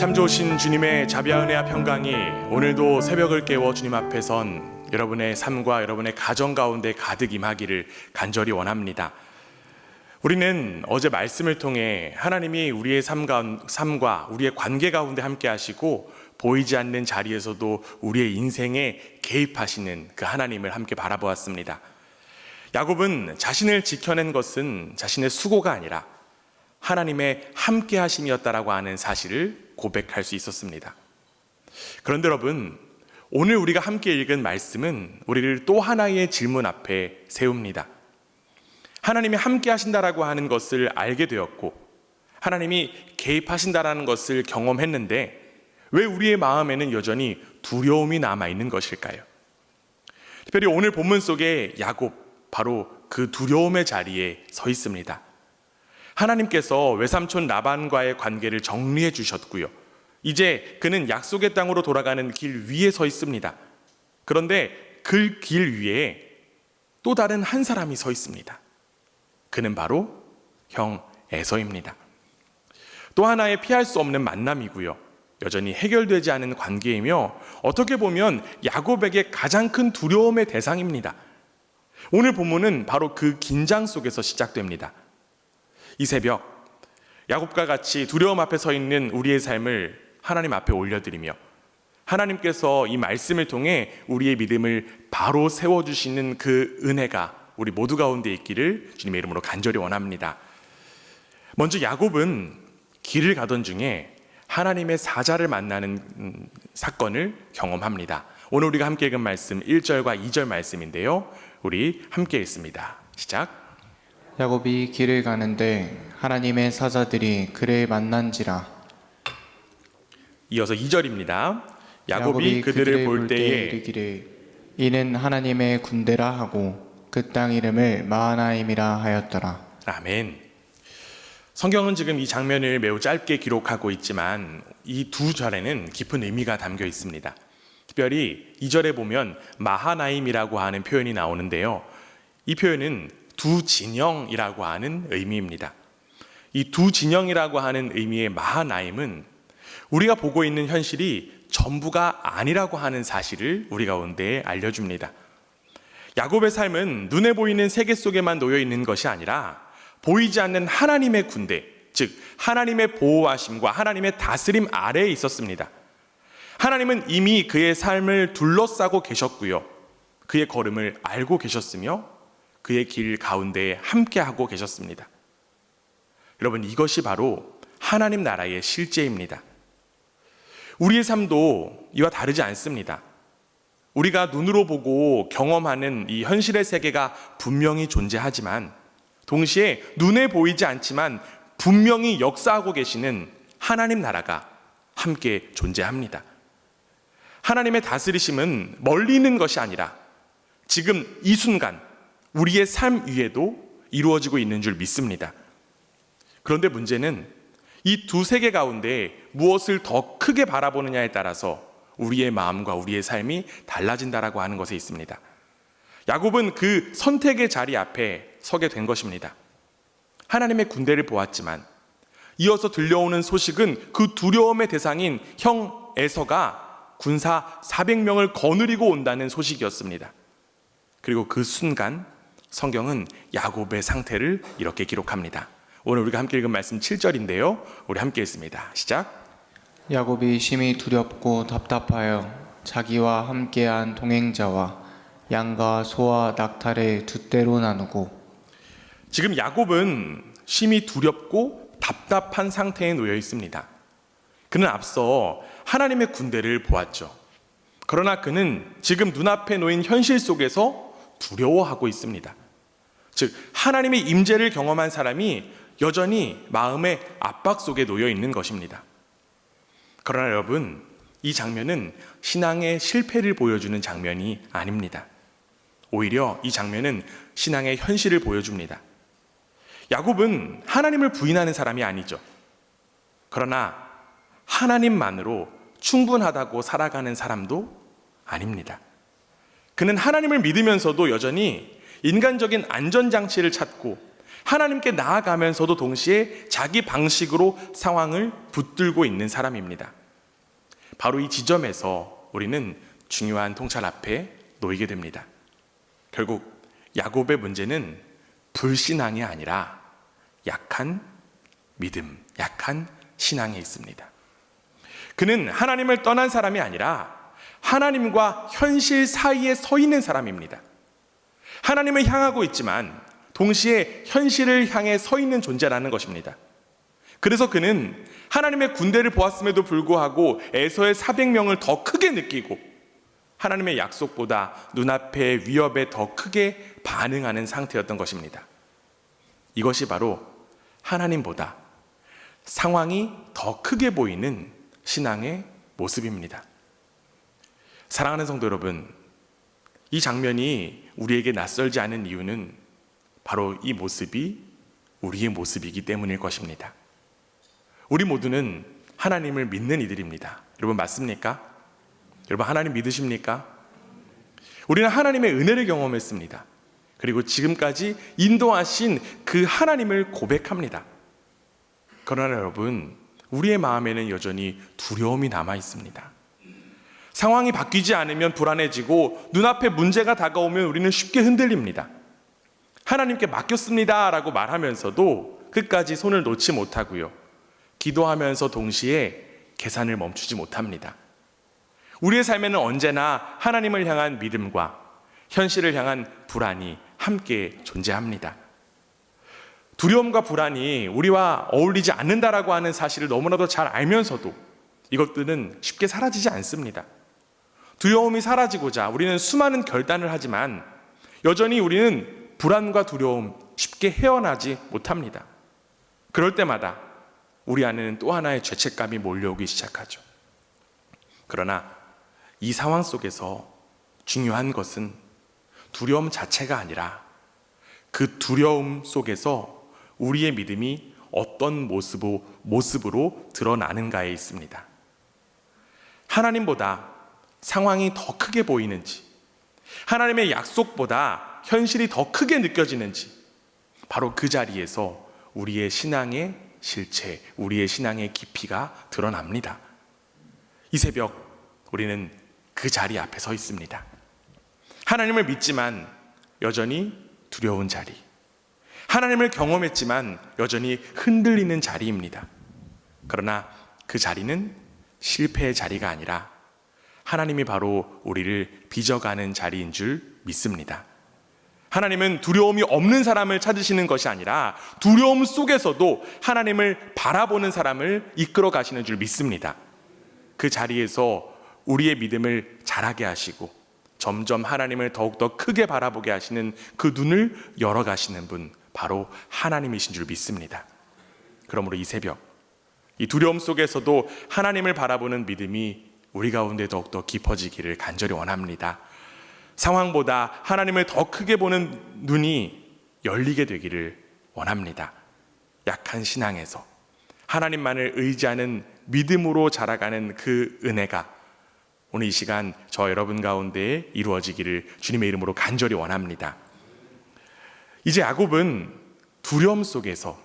참 좋으신 주님의 자비와 은혜와 평강이 오늘도 새벽을 깨워 주님 앞에 선 여러분의 삶과 여러분의 가정 가운데 가득 임하기를 간절히 원합니다. 우리는 어제 말씀을 통해 하나님이 우리의 삶과 우리의 관계 가운데 함께 하시고 보이지 않는 자리에서도 우리의 인생에 개입하시는 그 하나님을 함께 바라보았습니다. 야곱은 자신을 지켜낸 것은 자신의 수고가 아니라 하나님의 함께 하심이었다라고 하는 사실을 고백할 수 있었습니다. 그런데 여러분, 오늘 우리가 함께 읽은 말씀은 우리를 또 하나의 질문 앞에 세웁니다. 하나님이 함께 하신다라고 하는 것을 알게 되었고 하나님이 개입하신다라는 것을 경험했는데 왜 우리의 마음에는 여전히 두려움이 남아있는 것일까요? 특별히 오늘 본문 속에 야곱, 바로 그 두려움의 자리에 서 있습니다. 하나님께서 외삼촌 라반과의 관계를 정리해 주셨고요. 이제 그는 약속의 땅으로 돌아가는 길 위에 서 있습니다. 그런데 그 길 위에 또 다른 한 사람이 서 있습니다. 그는 바로 형 에서입니다. 또 하나의 피할 수 없는 만남이고요. 여전히 해결되지 않은 관계이며 어떻게 보면 야곱에게 가장 큰 두려움의 대상입니다. 오늘 본문은 바로 그 긴장 속에서 시작됩니다. 이 새벽 야곱과 같이 두려움 앞에 서 있는 우리의 삶을 하나님 앞에 올려드리며 하나님께서 이 말씀을 통해 우리의 믿음을 바로 세워주시는 그 은혜가 우리 모두 가운데 있기를 주님의 이름으로 간절히 원합니다. 먼저 야곱은 길을 가던 중에 하나님의 사자를 만나는 사건을 경험합니다. 오늘 우리가 함께 읽은 말씀 1절과 2절 말씀인데요, 우리 함께 읽습니다. 시작. 야곱이 길을 가는데 하나님의 사자들이 그를 만난지라. 이어서 2절입니다. 야곱이 그들을 볼 때에 이르기를 이는 하나님의 군대라 하고 그 땅 이름을 마하나임이라 하였더라. 아멘. 성경은 지금 이 장면을 매우 짧게 기록하고 있지만 이 두 절에는 깊은 의미가 담겨 있습니다. 특별히 2절에 보면 마하나임이라고 하는 표현이 나오는데요, 이 표현은 두 진영이라고 하는 의미입니다. 이 두 진영이라고 하는 의미의 마하나임은 우리가 보고 있는 현실이 전부가 아니라고 하는 사실을 우리 가운데 알려줍니다. 야곱의 삶은 눈에 보이는 세계 속에만 놓여 있는 것이 아니라 보이지 않는 하나님의 군대, 즉 하나님의 보호하심과 하나님의 다스림 아래에 있었습니다. 하나님은 이미 그의 삶을 둘러싸고 계셨고요, 그의 걸음을 알고 계셨으며 그의 길 가운데에 함께하고 계셨습니다. 여러분, 이것이 바로 하나님 나라의 실제입니다. 우리의 삶도 이와 다르지 않습니다. 우리가 눈으로 보고 경험하는 이 현실의 세계가 분명히 존재하지만 동시에 눈에 보이지 않지만 분명히 역사하고 계시는 하나님 나라가 함께 존재합니다. 하나님의 다스리심은 멀리 있는 것이 아니라 지금 이 순간 우리의 삶 위에도 이루어지고 있는 줄 믿습니다. 그런데 문제는 이 두 세계 가운데 무엇을 더 크게 바라보느냐에 따라서 우리의 마음과 우리의 삶이 달라진다라고 하는 것에 있습니다. 야곱은 그 선택의 자리 앞에 서게 된 것입니다. 하나님의 군대를 보았지만 이어서 들려오는 소식은 그 두려움의 대상인 형 에서가 군사 400명을 거느리고 온다는 소식이었습니다. 그리고 그 순간 성경은 야곱의 상태를 이렇게 기록합니다. 오늘 우리가 함께 읽은 말씀 7절인데요, 우리 함께 읽습니다. 시작. 야곱이 심히 두렵고 답답하여 자기와 함께한 동행자와 양과 소와 낙타를 두 떼로 나누고. 지금 야곱은 심히 두렵고 답답한 상태에 놓여 있습니다. 그는 앞서 하나님의 군대를 보았죠. 그러나 그는 지금 눈앞에 놓인 현실 속에서 두려워하고 있습니다. 즉 하나님의 임재를 경험한 사람이 여전히 마음의 압박 속에 놓여 있는 것입니다. 그러나 여러분, 이 장면은 신앙의 실패를 보여주는 장면이 아닙니다. 오히려 이 장면은 신앙의 현실을 보여줍니다. 야곱은 하나님을 부인하는 사람이 아니죠. 그러나 하나님만으로 충분하다고 살아가는 사람도 아닙니다. 그는 하나님을 믿으면서도 여전히 인간적인 안전장치를 찾고 하나님께 나아가면서도 동시에 자기 방식으로 상황을 붙들고 있는 사람입니다. 바로 이 지점에서 우리는 중요한 통찰 앞에 놓이게 됩니다. 결국 야곱의 문제는 불신앙이 아니라 약한 믿음, 약한 신앙에 있습니다. 그는 하나님을 떠난 사람이 아니라 하나님과 현실 사이에 서 있는 사람입니다. 하나님을 향하고 있지만 동시에 현실을 향해 서 있는 존재라는 것입니다. 그래서 그는 하나님의 군대를 보았음에도 불구하고 에서의 400명을 더 크게 느끼고 하나님의 약속보다 눈앞의 위협에 더 크게 반응하는 상태였던 것입니다. 이것이 바로 하나님보다 상황이 더 크게 보이는 신앙의 모습입니다. 사랑하는 성도 여러분, 이 장면이 우리에게 낯설지 않은 이유는 바로 이 모습이 우리의 모습이기 때문일 것입니다. 우리 모두는 하나님을 믿는 이들입니다. 여러분 맞습니까? 여러분 하나님 믿으십니까? 우리는 하나님의 은혜를 경험했습니다. 그리고 지금까지 인도하신 그 하나님을 고백합니다. 그러나 여러분, 우리의 마음에는 여전히 두려움이 남아 있습니다. 상황이 바뀌지 않으면 불안해지고 눈앞에 문제가 다가오면 우리는 쉽게 흔들립니다. 하나님께 맡겼습니다 라고 말하면서도 끝까지 손을 놓지 못하고요. 기도하면서 동시에 계산을 멈추지 못합니다. 우리의 삶에는 언제나 하나님을 향한 믿음과 현실을 향한 불안이 함께 존재합니다. 두려움과 불안이 우리와 어울리지 않는다라고 하는 사실을 너무나도 잘 알면서도 이것들은 쉽게 사라지지 않습니다. 두려움이 사라지고자 우리는 수많은 결단을 하지만 여전히 우리는 불안과 두려움 쉽게 헤어나지 못합니다. 그럴 때마다 우리 안에는 또 하나의 죄책감이 몰려오기 시작하죠. 그러나 이 상황 속에서 중요한 것은 두려움 자체가 아니라 그 두려움 속에서 우리의 믿음이 어떤 모습으로 드러나는가에 있습니다. 하나님보다 상황이 더 크게 보이는지, 하나님의 약속보다 현실이 더 크게 느껴지는지, 바로 그 자리에서 우리의 신앙의 실체, 우리의 신앙의 깊이가 드러납니다. 이 새벽 우리는 그 자리 앞에 서 있습니다. 하나님을 믿지만 여전히 두려운 자리, 하나님을 경험했지만 여전히 흔들리는 자리입니다. 그러나 그 자리는 실패의 자리가 아니라 하나님이 바로 우리를 빚어가는 자리인 줄 믿습니다. 하나님은 두려움이 없는 사람을 찾으시는 것이 아니라 두려움 속에서도 하나님을 바라보는 사람을 이끌어 가시는 줄 믿습니다. 그 자리에서 우리의 믿음을 자라게 하시고 점점 하나님을 더욱더 크게 바라보게 하시는 그 눈을 열어가시는 분, 바로 하나님이신 줄 믿습니다. 그러므로 이 새벽, 이 두려움 속에서도 하나님을 바라보는 믿음이 우리 가운데 더욱더 깊어지기를 간절히 원합니다. 상황보다 하나님을 더 크게 보는 눈이 열리게 되기를 원합니다. 약한 신앙에서 하나님만을 의지하는 믿음으로 자라가는 그 은혜가 오늘 이 시간 저 여러분 가운데에 이루어지기를 주님의 이름으로 간절히 원합니다. 이제 야곱은 두려움 속에서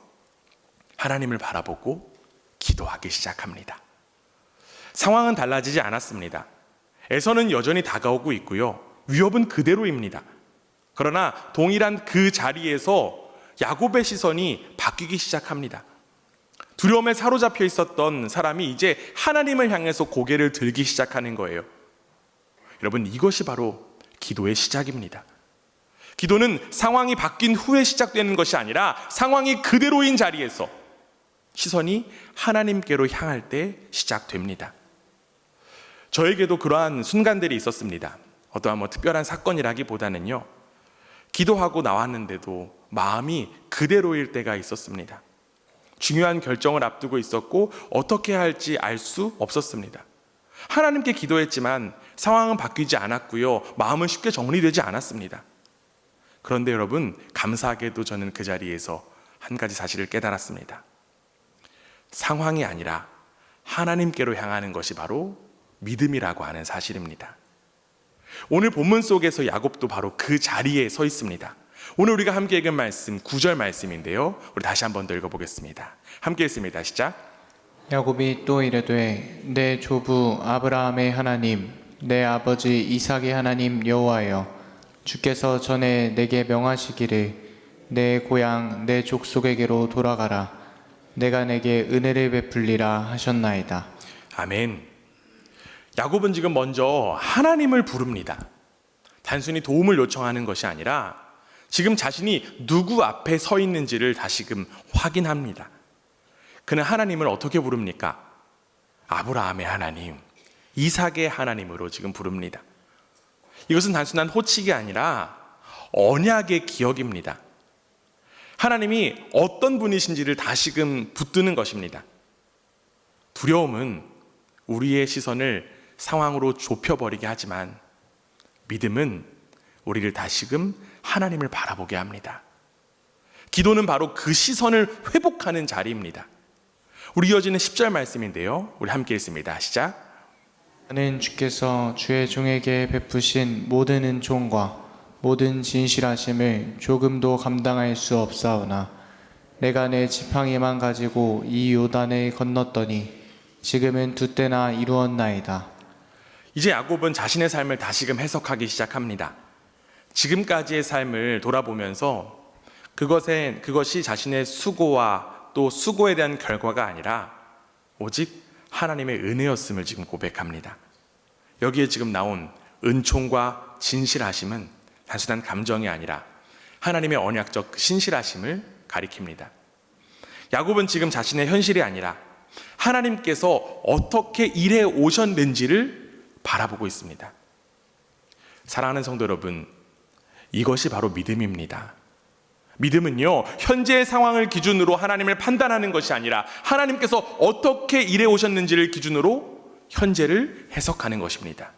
하나님을 바라보고 기도하기 시작합니다. 상황은 달라지지 않았습니다. 에서는 여전히 다가오고 있고요. 위협은 그대로입니다. 그러나 동일한 그 자리에서 야곱의 시선이 바뀌기 시작합니다. 두려움에 사로잡혀 있었던 사람이 이제 하나님을 향해서 고개를 들기 시작하는 거예요. 여러분, 이것이 바로 기도의 시작입니다. 기도는 상황이 바뀐 후에 시작되는 것이 아니라 상황이 그대로인 자리에서 시선이 하나님께로 향할 때 시작됩니다. 저에게도 그러한 순간들이 있었습니다. 어떠한 특별한 사건이라기보다는요, 기도하고 나왔는데도 마음이 그대로일 때가 있었습니다. 중요한 결정을 앞두고 있었고 어떻게 할지 알 수 없었습니다. 하나님께 기도했지만 상황은 바뀌지 않았고요, 마음은 쉽게 정리되지 않았습니다. 그런데 여러분, 감사하게도 저는 그 자리에서 한 가지 사실을 깨달았습니다. 상황이 아니라 하나님께로 향하는 것이 바로 믿음이라고 하는 사실입니다. 오늘 본문 속에서 야곱도 바로 그 자리에 서 있습니다. 오늘 우리가 함께 읽은 말씀 9절 말씀인데요. 우리 다시 한 번 더 읽어보겠습니다. 함께 읽습니다. 시작. 야곱이 또 이르되 내 조부 아브라함의 하나님 내 아버지 이삭의 하나님 여호와여 주께서 전에 내게 명하시기를 내 고향 내 족속에게로 돌아가라 내가 내게 은혜를 베풀리라 하셨나이다. 아멘. 야곱은 지금 먼저 하나님을 부릅니다. 단순히 도움을 요청하는 것이 아니라 지금 자신이 누구 앞에 서 있는지를 다시금 확인합니다. 그는 하나님을 어떻게 부릅니까? 아브라함의 하나님, 이삭의 하나님으로 지금 부릅니다. 이것은 단순한 호칭이 아니라 언약의 기억입니다. 하나님이 어떤 분이신지를 다시금 붙드는 것입니다. 두려움은 우리의 시선을 상황으로 좁혀버리게 하지만 믿음은 우리를 다시금 하나님을 바라보게 합니다. 기도는 바로 그 시선을 회복하는 자리입니다. 우리 이어지는 10절 말씀인데요. 우리 함께 읽습니다. 시작. 나는 주께서 주의 종에게 베푸신 모든 은총과 모든 진실하심을 조금도 감당할 수 없사오나 내가 내 지팡이만 가지고 이 요단을 건넜더니 지금은 두 때나 이루었나이다. 이제 야곱은 자신의 삶을 다시금 해석하기 시작합니다. 지금까지의 삶을 돌아보면서 그것이 자신의 수고와 또 수고에 대한 결과가 아니라 오직 하나님의 은혜였음을 지금 고백합니다. 여기에 지금 나온 은총과 진실하심은 단순한 감정이 아니라 하나님의 언약적 신실하심을 가리킵니다. 야곱은 지금 자신의 현실이 아니라 하나님께서 어떻게 일해 오셨는지를 바라보고 있습니다. 사랑하는 성도 여러분, 이것이 바로 믿음입니다. 믿음은요, 현재의 상황을 기준으로 하나님을 판단하는 것이 아니라 하나님께서 어떻게 일해 오셨는지를 기준으로 현재를 해석하는 것입니다.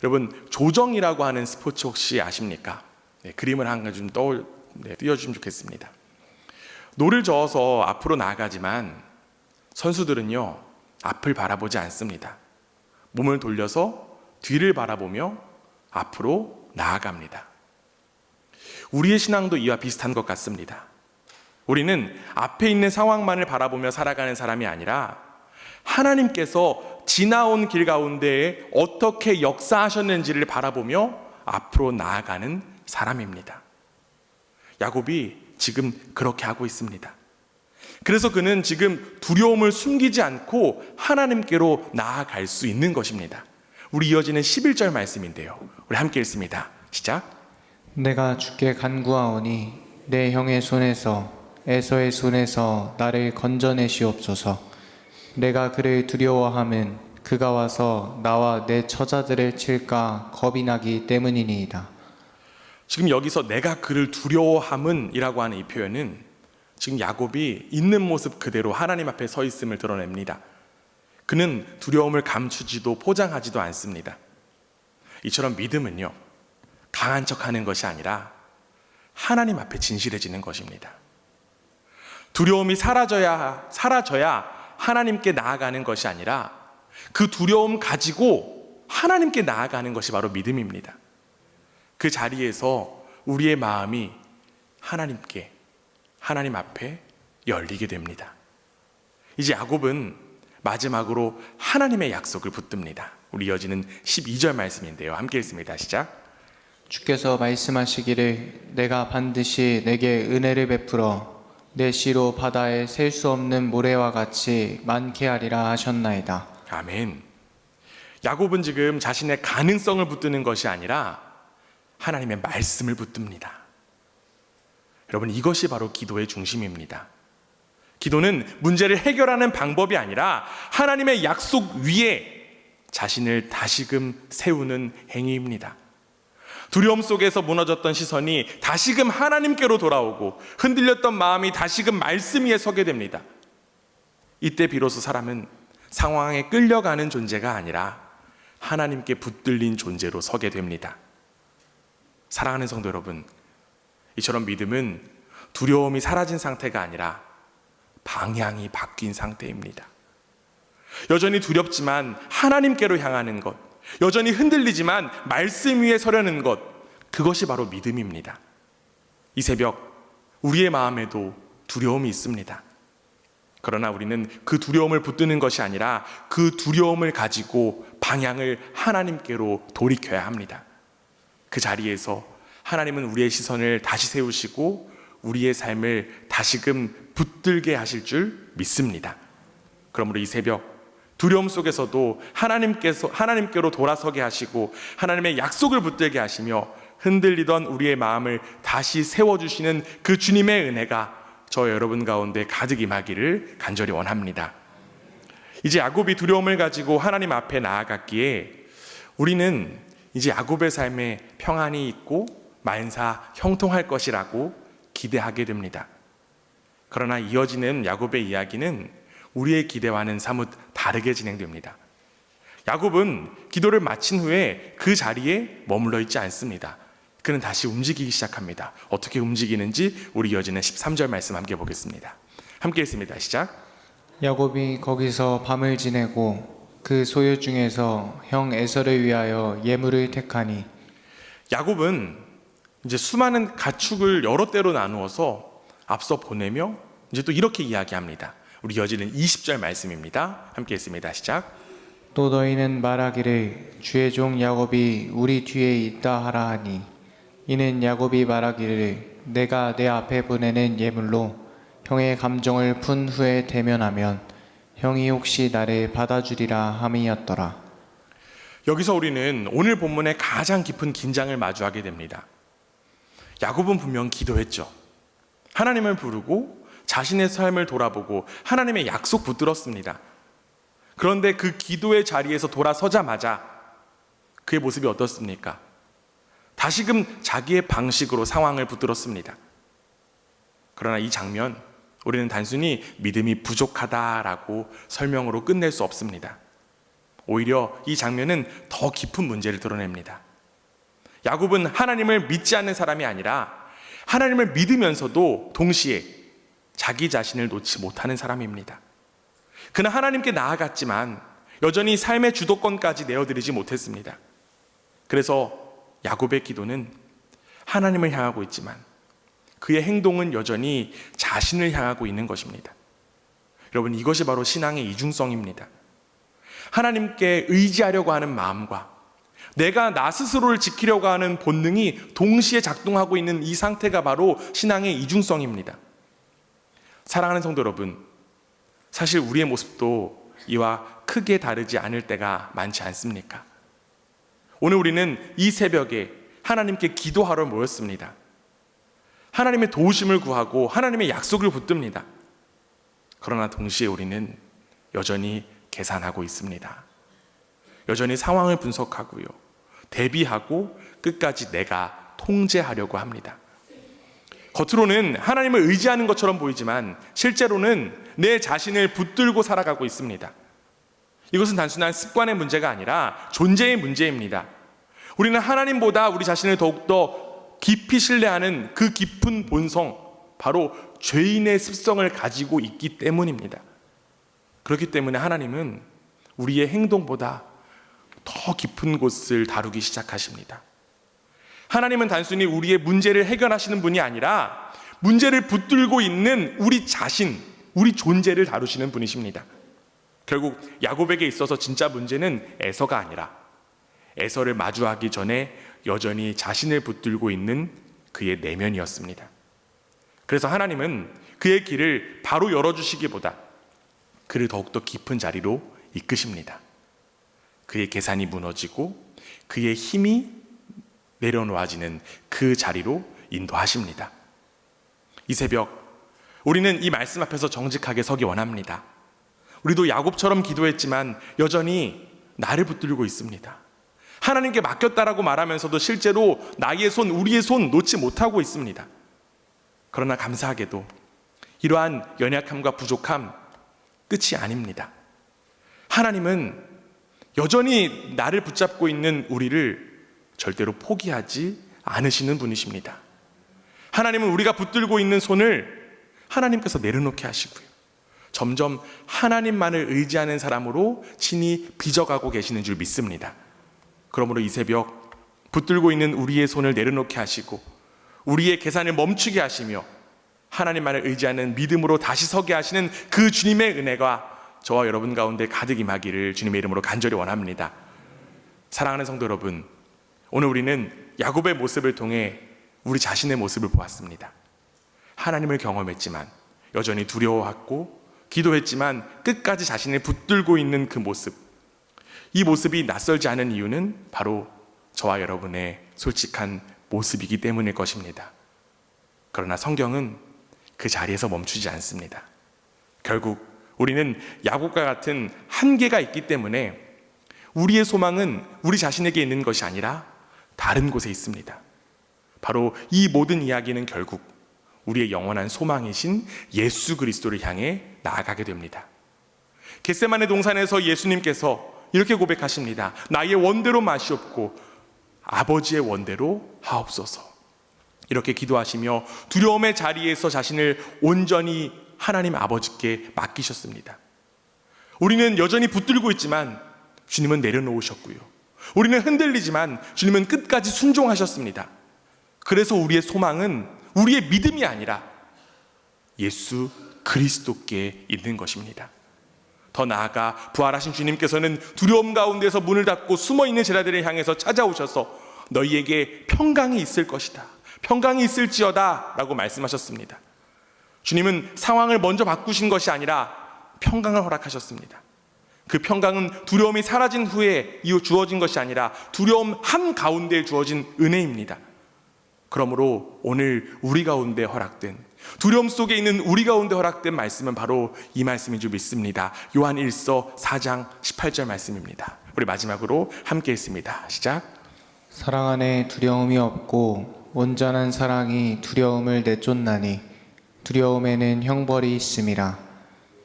여러분, 조정이라고 하는 스포츠 혹시 아십니까? 그림을 한 가지 좀 띄워주시면 좋겠습니다. 노를 저어서 앞으로 나아가지만 선수들은요, 앞을 바라보지 않습니다. 몸을 돌려서 뒤를 바라보며 앞으로 나아갑니다. 우리의 신앙도 이와 비슷한 것 같습니다. 우리는 앞에 있는 상황만을 바라보며 살아가는 사람이 아니라 하나님께서 지나온 길 가운데에 어떻게 역사하셨는지를 바라보며 앞으로 나아가는 사람입니다. 야곱이 지금 그렇게 하고 있습니다. 그래서 그는 지금 두려움을 숨기지 않고 하나님께로 나아갈 수 있는 것입니다. 우리 이어지는 11절 말씀인데요. 우리 함께 읽습니다. 시작. 내가 주께 간구하오니 내 형의 손에서 에서의 손에서 나를 건져내시옵소서. 내가 그를 두려워함은 그가 와서 나와 내 처자들을 칠까 겁이 나기 때문이니이다. 지금 여기서 내가 그를 두려워함은 이라고 하는 이 표현은 지금 야곱이 있는 모습 그대로 하나님 앞에 서 있음을 드러냅니다. 그는 두려움을 감추지도 포장하지도 않습니다. 이처럼 믿음은요, 강한 척하는 것이 아니라 하나님 앞에 진실해지는 것입니다. 두려움이 사라져야 하나님께 나아가는 것이 아니라 그 두려움 가지고 하나님께 나아가는 것이 바로 믿음입니다. 그 자리에서 우리의 마음이 하나님 앞에 열리게 됩니다. 이제 야곱은 마지막으로 하나님의 약속을 붙듭니다. 우리 이어지는 12절 말씀인데요. 함께 읽습니다. 시작. 주께서 말씀하시기를 내가 반드시 내게 은혜를 베풀어 내 씨로 바다에 셀 수 없는 모래와 같이 많게 하리라 하셨나이다. 아멘. 야곱은 지금 자신의 가능성을 붙드는 것이 아니라 하나님의 말씀을 붙듭니다. 여러분, 이것이 바로 기도의 중심입니다. 기도는 문제를 해결하는 방법이 아니라 하나님의 약속 위에 자신을 다시금 세우는 행위입니다. 두려움 속에서 무너졌던 시선이 다시금 하나님께로 돌아오고 흔들렸던 마음이 다시금 말씀 위에 서게 됩니다. 이때 비로소 사람은 상황에 끌려가는 존재가 아니라 하나님께 붙들린 존재로 서게 됩니다. 사랑하는 성도 여러분, 이처럼 믿음은 두려움이 사라진 상태가 아니라 방향이 바뀐 상태입니다. 여전히 두렵지만 하나님께로 향하는 것, 여전히 흔들리지만 말씀 위에 서려는 것, 그것이 바로 믿음입니다. 이 새벽 우리의 마음에도 두려움이 있습니다. 그러나 우리는 그 두려움을 붙드는 것이 아니라 그 두려움을 가지고 방향을 하나님께로 돌이켜야 합니다. 그 자리에서 하나님은 우리의 시선을 다시 세우시고 우리의 삶을 다시금 붙들게 하실 줄 믿습니다. 그러므로 이 새벽 두려움 속에서도 하나님께로 돌아서게 하시고 하나님의 약속을 붙들게 하시며 흔들리던 우리의 마음을 다시 세워주시는 그 주님의 은혜가 저 여러분 가운데 가득 임하기를 간절히 원합니다. 이제 야곱이 두려움을 가지고 하나님 앞에 나아갔기에 우리는 이제 야곱의 삶에 평안이 있고 만사 형통할 것이라고 기대하게 됩니다. 그러나 이어지는 야곱의 이야기는 우리의 기대와는 사뭇 다르게 진행됩니다. 야곱은 기도를 마친 후에 그 자리에 머물러 있지 않습니다. 그는 다시 움직이기 시작합니다. 어떻게 움직이는지 우리 이어지는 13절 말씀 함께 보겠습니다. 함께 읽습니다. 시작. 야곱이 거기서 밤을 지내고 그 소유 중에서 형 에서를 위하여 예물을 택하니. 야곱은 이제 수많은 가축을 여러 때로 나누어서 앞서 보내며 이제 또 이렇게 이야기합니다. 우리 이어지는 20절 말씀입니다. 함께 읽습니다. 시작. 또 너희는 말하기를 주의 종 야곱이 우리 뒤에 있다 하라 하니 이는 야곱이 말하기를 내가 내 앞에 보내는 예물로 형의 감정을 푼 후에 대면하면 형이 혹시 나를 받아주리라 함이었더라. 여기서 우리는 오늘 본문의 가장 깊은 긴장을 마주하게 됩니다. 야곱은 분명 기도했죠. 하나님을 부르고 자신의 삶을 돌아보고 하나님의 약속 붙들었습니다. 그런데 그 기도의 자리에서 돌아서자마자 그의 모습이 어떻습니까? 다시금 자기의 방식으로 상황을 붙들었습니다. 그러나 이 장면, 우리는 단순히 믿음이 부족하다라고 설명으로 끝낼 수 없습니다. 오히려 이 장면은 더 깊은 문제를 드러냅니다. 야곱은 하나님을 믿지 않는 사람이 아니라 하나님을 믿으면서도 동시에 자기 자신을 놓지 못하는 사람입니다. 그는 하나님께 나아갔지만 여전히 삶의 주도권까지 내어드리지 못했습니다. 그래서 야곱의 기도는 하나님을 향하고 있지만 그의 행동은 여전히 자신을 향하고 있는 것입니다. 여러분, 이것이 바로 신앙의 이중성입니다. 하나님께 의지하려고 하는 마음과 내가 나 스스로를 지키려고 하는 본능이 동시에 작동하고 있는 이 상태가 바로 신앙의 이중성입니다. 사랑하는 성도 여러분, 사실 우리의 모습도 이와 크게 다르지 않을 때가 많지 않습니까? 오늘 우리는 이 새벽에 하나님께 기도하러 모였습니다. 하나님의 도우심을 구하고 하나님의 약속을 붙듭니다. 그러나 동시에 우리는 여전히 계산하고 있습니다. 여전히 상황을 분석하고요, 대비하고 끝까지 내가 통제하려고 합니다. 겉으로는 하나님을 의지하는 것처럼 보이지만 실제로는 내 자신을 붙들고 살아가고 있습니다. 이것은 단순한 습관의 문제가 아니라 존재의 문제입니다. 우리는 하나님보다 우리 자신을 더욱더 깊이 신뢰하는 그 깊은 본성, 바로 죄인의 습성을 가지고 있기 때문입니다. 그렇기 때문에 하나님은 우리의 행동보다 더 깊은 곳을 다루기 시작하십니다. 하나님은 단순히 우리의 문제를 해결하시는 분이 아니라 문제를 붙들고 있는 우리 자신, 우리 존재를 다루시는 분이십니다. 결국 야곱에게 있어서 진짜 문제는 에서가 아니라 에서를 마주하기 전에 여전히 자신을 붙들고 있는 그의 내면이었습니다. 그래서 하나님은 그의 길을 바로 열어주시기보다 그를 더욱더 깊은 자리로 이끄십니다. 그의 계산이 무너지고 그의 힘이 내려놓아지는 그 자리로 인도하십니다. 이 새벽 우리는 이 말씀 앞에서 정직하게 서기 원합니다. 우리도 야곱처럼 기도했지만 여전히 나를 붙들고 있습니다. 하나님께 맡겼다라고 말하면서도 실제로 나의 손, 우리의 손 놓지 못하고 있습니다. 그러나 감사하게도 이러한 연약함과 부족함 끝이 아닙니다. 하나님은 여전히 나를 붙잡고 있는 우리를 절대로 포기하지 않으시는 분이십니다. 하나님은 우리가 붙들고 있는 손을 하나님께서 내려놓게 하시고요, 점점 하나님만을 의지하는 사람으로 친히 빚어가고 계시는 줄 믿습니다. 그러므로 이 새벽 붙들고 있는 우리의 손을 내려놓게 하시고 우리의 계산을 멈추게 하시며 하나님만을 의지하는 믿음으로 다시 서게 하시는 그 주님의 은혜가 저와 여러분 가운데 가득 임하기를 주님의 이름으로 간절히 원합니다. 사랑하는 성도 여러분, 오늘 우리는 야곱의 모습을 통해 우리 자신의 모습을 보았습니다. 하나님을 경험했지만 여전히 두려워하고 기도했지만 끝까지 자신을 붙들고 있는 그 모습, 이 모습이 낯설지 않은 이유는 바로 저와 여러분의 솔직한 모습이기 때문일 것입니다. 그러나 성경은 그 자리에서 멈추지 않습니다. 결국 우리는 야곱과 같은 한계가 있기 때문에 우리의 소망은 우리 자신에게 있는 것이 아니라 다른 곳에 있습니다. 바로 이 모든 이야기는 결국 우리의 영원한 소망이신 예수 그리스도를 향해 나아가게 됩니다. 겟세마네 동산에서 예수님께서 이렇게 고백하십니다. 나의 원대로 마시옵고 아버지의 원대로 하옵소서. 이렇게 기도하시며 두려움의 자리에서 자신을 온전히 하나님 아버지께 맡기셨습니다. 우리는 여전히 붙들고 있지만 주님은 내려놓으셨고요. 우리는 흔들리지만 주님은 끝까지 순종하셨습니다. 그래서 우리의 소망은 우리의 믿음이 아니라 예수 그리스도께 있는 것입니다. 더 나아가 부활하신 주님께서는 두려움 가운데서 문을 닫고 숨어있는 제자들을 향해서 찾아오셔서 너희에게 평강이 있을 것이다, 평강이 있을지어다 라고 말씀하셨습니다. 주님은 상황을 먼저 바꾸신 것이 아니라 평강을 허락하셨습니다. 그 평강은 두려움이 사라진 후에 주어진 것이 아니라 두려움 한가운데 주어진 은혜입니다. 그러므로 오늘 우리 가운데 허락된, 두려움 속에 있는 우리 가운데 허락된 말씀은 바로 이 말씀인 줄 믿습니다. 요한 1서 4장 18절 말씀입니다. 우리 마지막으로 함께 읽습니다. 시작. 사랑 안에 두려움이 없고 온전한 사랑이 두려움을 내쫓나니 두려움에는 형벌이 있음이라.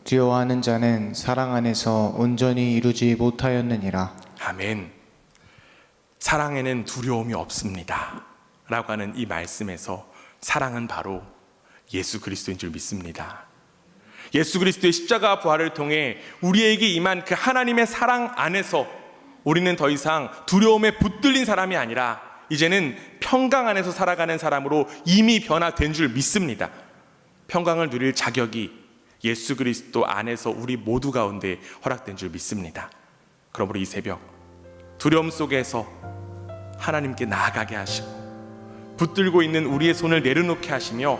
두려워하는 자는 사랑 안에서 온전히 이루지 못하였느니라. 아멘. 사랑에는 두려움이 없습니다 라고 하는 이 말씀에서 사랑은 바로 예수 그리스도인 줄 믿습니다. 예수 그리스도의 십자가 부활을 통해 우리에게 임한 그 하나님의 사랑 안에서 우리는 더 이상 두려움에 붙들린 사람이 아니라 이제는 평강 안에서 살아가는 사람으로 이미 변화된 줄 믿습니다. 평강을 누릴 자격이 예수 그리스도 안에서 우리 모두 가운데 허락된 줄 믿습니다. 그러므로 이 새벽 두려움 속에서 하나님께 나아가게 하시고 붙들고 있는 우리의 손을 내려놓게 하시며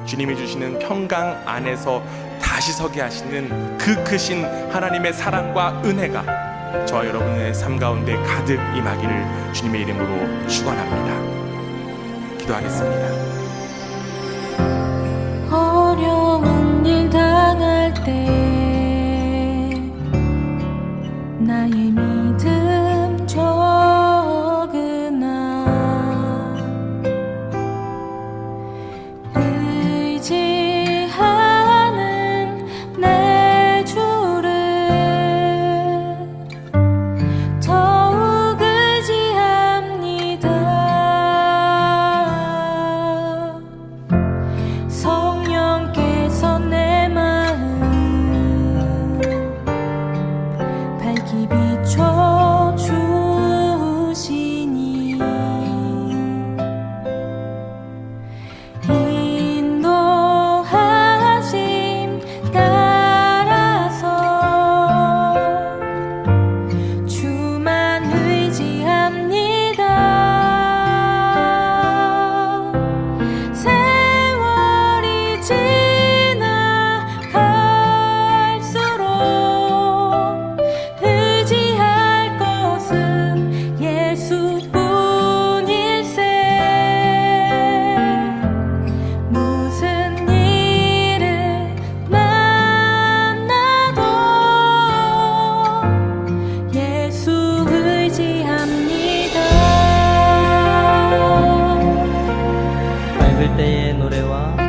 주님이 주시는 평강 안에서 다시 서게 하시는 그 크신 하나님의 사랑과 은혜가 저와 여러분의 삶 가운데 가득 임하기를 주님의 이름으로 축원합니다. 기도하겠습니다. 어려운 일 당할 때 나의 믿음 적으나 의지하는 내 주를 더욱 의지합니다. 성령께서 내 마음 밝히 비춰주시니 인도하심 따라서 주만 의지합니다. 세월이 지나갈수록 의지할 것은 예수뿐일세. 무슨 일을 만나도 예수 의지합니다. 밝을 때의 노래와